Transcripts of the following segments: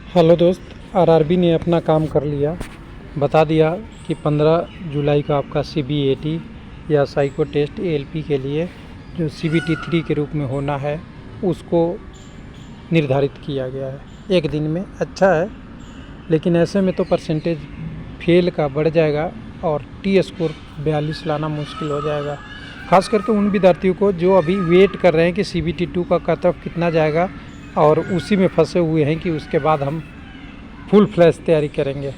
Hello दोस्त। RRB ने अपना काम कर लिया, बता दिया कि 15 जुलाई का आपका सीबीएटी या साइको टेस्ट एएलपी के लिए जो सीबीटी 3 के रूप में होना है उसको निर्धारित किया गया है। एक दिन में अच्छा है, लेकिन ऐसे में तो परसेंटेज फेल का बढ़ जाएगा और टी स्कोर 42 लाना मुश्किल हो जाएगा। खास करके उन विद्यार्थियों को जो अभी वेट कर रहे हैं कि सीबीटी 2 का कट ऑफ कितना जाएगा और उसी में फंसे हुए हैं कि उसके बाद हम फुल फ्लैश तैयारी करेंगे।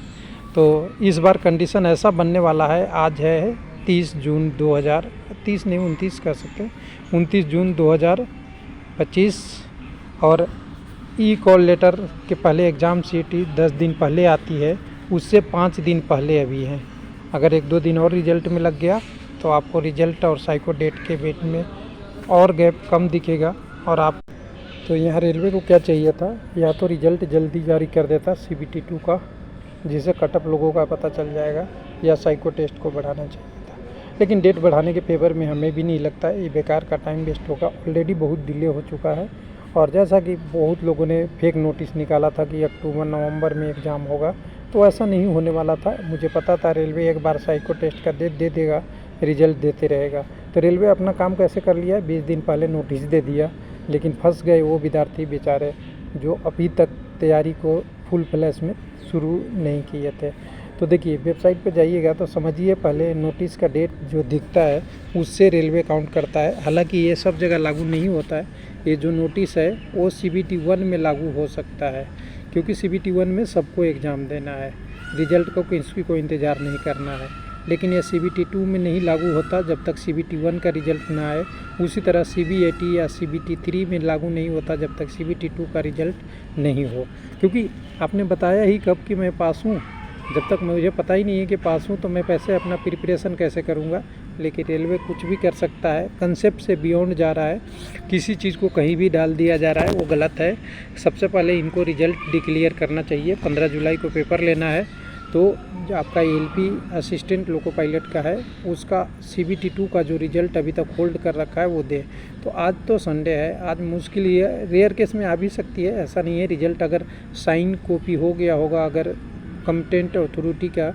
तो इस बार कंडीशन ऐसा बनने वाला है। आज है 30 जून 2030 नहीं 29 कर सकते, 29 जून 2025 और ई कॉल लेटर के पहले एग्ज़ाम सीटी 10 दिन पहले आती है, उससे 5 दिन पहले अभी है। अगर 1-2 दिन और रिजल्ट में लग गया तो आपको रिजल्ट और साइको डेट के बीच में और गैप कम दिखेगा। और आप तो यहाँ रेलवे को क्या चाहिए था, या तो रिजल्ट जल्दी जारी कर देता सीबीटी 2 का, जिससे कटअप लोगों का पता चल जाएगा, या साइको टेस्ट को बढ़ाना चाहिए था। लेकिन डेट बढ़ाने के फेवर में हमें भी नहीं लगता है, ये बेकार का टाइम वेस्ट होगा। ऑलरेडी बहुत डिले हो चुका है और जैसा कि बहुत लोगों ने फेक नोटिस निकाला था कि अक्टूबर नवंबर में एग्ज़ाम होगा, तो ऐसा नहीं होने वाला था। मुझे पता था रेलवे एक बार साइको टेस्ट का डेट दे देगा, रिजल्ट देते रहेगा। तो रेलवे अपना काम कैसे कर लिया, 20 दिन पहले नोटिस दे दिया, लेकिन फंस गए वो विद्यार्थी बेचारे जो अभी तक तैयारी को फुल फ्लैश में शुरू नहीं किए थे। तो देखिए, वेबसाइट पर जाइएगा तो समझिए, पहले नोटिस का डेट जो दिखता है उससे रेलवे काउंट करता है। हालांकि ये सब जगह लागू नहीं होता है। ये जो नोटिस है वो सीबीटी 1 में लागू हो सकता है, क्योंकि सीबीटी 1 में सबको एग्ज़ाम देना है, रिजल्ट को किसी को इंतज़ार नहीं करना है। लेकिन यह सीबीटी 2 में नहीं लागू होता जब तक सीबीटी 1 का रिजल्ट ना आए। उसी तरह सीबीएटी या सीबीटी 3 में लागू नहीं होता जब तक सीबीटी 2 का रिजल्ट नहीं हो, क्योंकि आपने बताया ही कब कि मैं पास हूँ। जब तक मुझे पता ही नहीं है कि पास हूँ तो मैं पैसे अपना प्रिपरेशन कैसे करूँगा। लेकिन रेलवे कुछ भी कर सकता है, कंसेप्ट से बियॉन्ड जा रहा है, किसी चीज़ को कहीं भी डाल दिया जा रहा है, वो गलत है। सबसे पहले इनको रिजल्ट डिक्लेयर करना चाहिए। 15 जुलाई को पेपर लेना है, तो जो आपका एएलपी असिस्टेंट लोको पायलट का है उसका सीबीटी 2 का जो रिज़ल्ट अभी तक होल्ड कर रखा है वो दे। तो आज तो संडे है, आज मुश्किल ही है, रेयर केस में आ भी सकती है, ऐसा नहीं है। रिज़ल्ट अगर साइन कॉपी हो गया होगा अगर कंप्टेंट अथॉरिटी का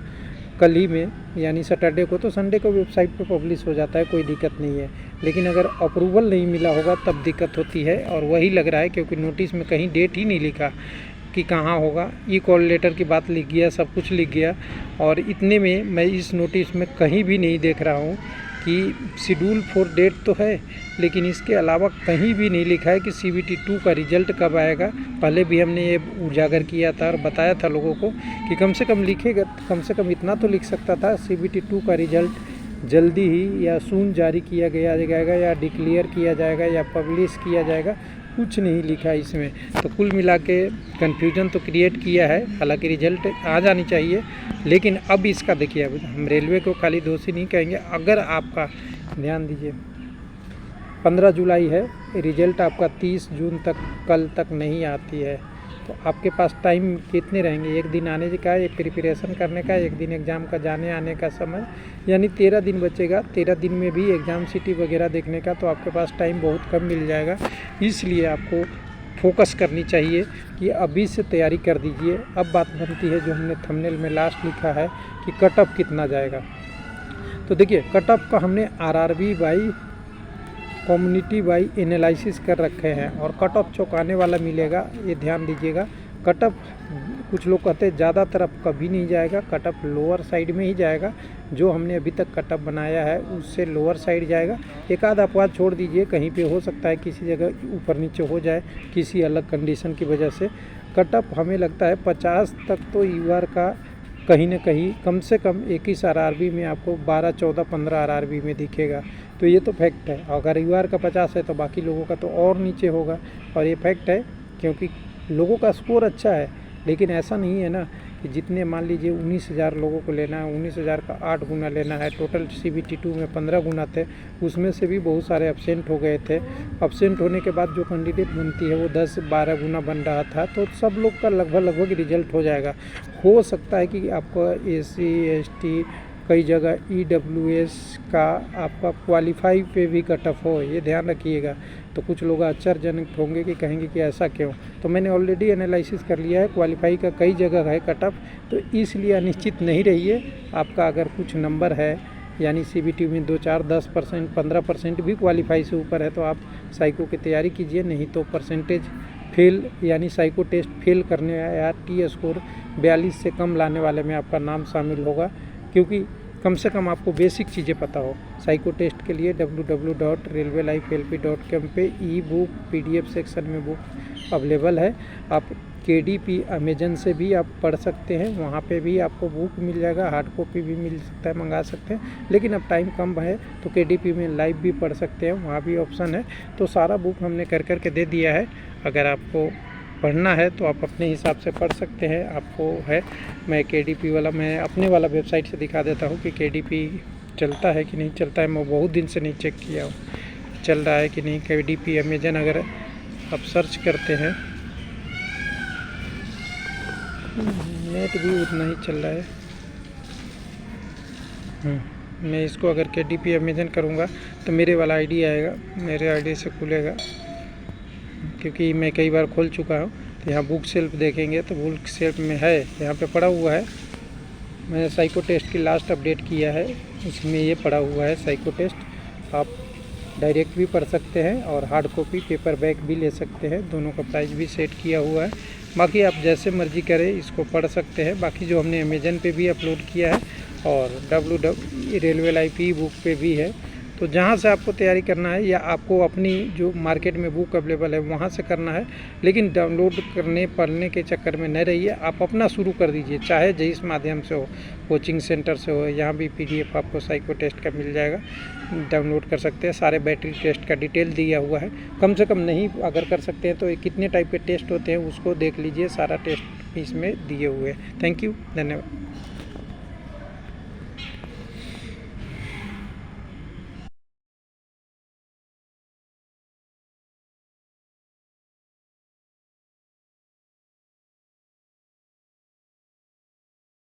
कल ही में, यानी सैटरडे को, तो संडे को वेबसाइट पे पब्लिश हो जाता है, कोई दिक्कत नहीं है। लेकिन अगर अप्रूवल नहीं मिला होगा तब दिक्कत होती है, और वही लग रहा है क्योंकि नोटिस में कहीं डेट ही नहीं लिखा कि कहाँ होगा। ई कॉल लेटर की बात लिख गया, सब कुछ लिख गया, और इतने में मैं इस नोटिस में कहीं भी नहीं देख रहा हूँ कि शेड्यूल फॉर डेट तो है, लेकिन इसके अलावा कहीं भी नहीं लिखा है कि सीबीटी 2 का रिज़ल्ट कब आएगा। पहले भी हमने ये उजागर किया था और बताया था लोगों को कि कम से कम लिखेगा, कम से कम इतना तो लिख सकता था, सीबीटी 2 का रिज़ल्ट जल्दी ही या सून जारी किया जाएगा या डिक्लेयर किया जाएगा या पब्लिश किया जाएगा। कुछ नहीं लिखा इसमें, तो कुल मिला के कन्फ्यूजन तो क्रिएट किया है। हालांकि रिजल्ट आ जानी चाहिए, लेकिन अब इसका देखिए, अब हम रेलवे को खाली दोषी नहीं कहेंगे। अगर आपका ध्यान दीजिए, 15 जुलाई है, रिजल्ट आपका 30 जून तक, कल तक नहीं आती है, तो आपके पास टाइम कितने रहेंगे? एक दिन आने का, एक प्रिपरेशन करने का, एक दिन एग्ज़ाम का जाने आने का समय, यानी 13 दिन बचेगा। 13 दिन में भी एग्ज़ाम सिटी वगैरह देखने का, तो आपके पास टाइम बहुत कम मिल जाएगा। इसलिए आपको फोकस करनी चाहिए कि अभी से तैयारी कर दीजिए। अब बात बनती है जो हमने थंबनेल में लास्ट लिखा है कि कट ऑफ कितना जाएगा। तो देखिए, कट ऑफ का हमने RRB by community by analysis कर रखे हैं, और कट ऑफ चौंकाने वाला मिलेगा, ये ध्यान दीजिएगा। कट ऑफ कुछ लोग कहते हैं ज़्यादा तरफ कभी नहीं जाएगा, कट ऑफ लोअर साइड में ही जाएगा। जो हमने अभी तक कट ऑफ बनाया है उससे लोअर साइड जाएगा। एक आध अपवाद छोड़ दीजिए, कहीं पे हो सकता है किसी जगह ऊपर नीचे हो जाए किसी अलग कंडीशन की वजह से। कट ऑफ हमें लगता है 50 तक तो यूआर का कहीं ना कहीं कम से कम 21 आरआरबी में आपको 12, 14, 15 आरआरबी में दिखेगा। तो ये तो फैक्ट है। अगर यूआर का 50 है तो बाकी लोगों का तो और नीचे होगा, और ये फैक्ट है क्योंकि लोगों का स्कोर अच्छा है। लेकिन ऐसा नहीं है ना कि जितने, मान लीजिए 19,000 लोगों को लेना है, 19,000 का 8 गुना लेना है। टोटल सीबीटी 2 में 15 गुना थे, उसमें से भी बहुत सारे एब्सेंट हो गए थे। एब्सेंट होने के बाद जो कैंडिडेट बनती है वो 10-12 गुना बन रहा था, तो सब लोग का लगभग रिजल्ट हो जाएगा। हो सकता है कि आपको एससी, एसटी, कई जगह EWS का आपका क्वालिफाई पे भी कट ऑफ हो, ये ध्यान रखिएगा। तो कुछ लोग आश्चर्यजनक होंगे कि कहेंगे कि ऐसा क्यों। तो मैंने ऑलरेडी एनालिसिस कर लिया है, क्वालिफाई का कई जगह है कट ऑफ, तो इसलिए अनिश्चित नहीं रहिए। आपका अगर कुछ नंबर है यानी CBT में 2-4 10% 15% भी क्वालिफाई से ऊपर है तो आप साइको की तैयारी कीजिए, नहीं तो परसेंटेज फेल यानी साइको टेस्ट फेल करने या T स्कोर 42 से कम लाने वाले में आपका नाम शामिल होगा, क्योंकि कम से कम आपको बेसिक चीज़ें पता हो। साइको टेस्ट के लिए www.railwaylifeLP.com पे ई-बुक PDF सेक्शन में बुक अवेलेबल है। आप KDP अमेजन से भी आप पढ़ सकते हैं, वहाँ पे भी आपको बुक मिल जाएगा, हार्ड कॉपी भी मिल सकता है, मंगा सकते हैं। लेकिन अब टाइम कम है तो KDP में लाइव भी पढ़ सकते हैं, वहाँ भी ऑप्शन है। तो सारा बुक हमने कर के दे दिया है। अगर आपको पढ़ना है तो आप अपने हिसाब से पढ़ सकते हैं। आपको है मैं KDP वाला मैं अपने वाला वेबसाइट से दिखा देता हूँ कि KDP चलता है कि नहीं चलता है। मैं बहुत दिन से नहीं चेक किया हूँ चल रहा है कि नहीं। KDP अमेजन अगर आप सर्च करते हैं, नेट भी उतना ही चल रहा है। मैं इसको अगर KDP अमेजन करूँगा तो मेरे वाला ID आएगा, मेरे ID से खुलेगा, क्योंकि मैं कई बार खोल चुका हूँ। तो यहाँ बुक सेल्फ देखेंगे तो बुक सेल्फ में है, यहाँ पे पड़ा हुआ है। मैंने साइको टेस्ट की लास्ट अपडेट किया है, उसमें ये पड़ा हुआ है साइको टेस्ट। आप डायरेक्ट भी पढ़ सकते हैं और हार्ड कॉपी पेपर बैक भी ले सकते हैं, दोनों का प्राइस भी सेट किया हुआ है। बाकी आप जैसे मर्जी करें इसको पढ़ सकते हैं। बाकी जो हमने अमेजन पे भी अपलोड किया है और रेलवे लाइफ ई-बुक पे भी है। तो जहाँ से आपको तैयारी करना है या आपको अपनी जो मार्केट में बुक अवेलेबल है वहाँ से करना है, लेकिन डाउनलोड करने पढ़ने के चक्कर में न रहिए। आप अपना शुरू कर दीजिए, चाहे जिस माध्यम से हो, कोचिंग सेंटर से हो। यहाँ भी PDF आपको साइको टेस्ट का मिल जाएगा, डाउनलोड कर सकते हैं। सारे बैटरी टेस्ट का डिटेल दिया हुआ है। कम से कम नहीं अगर कर सकते हैं तो कितने टाइप के टेस्ट होते हैं उसको देख लीजिए, सारा टेस्ट इसमें दिए हुए हैं। थैंक यू, धन्यवाद।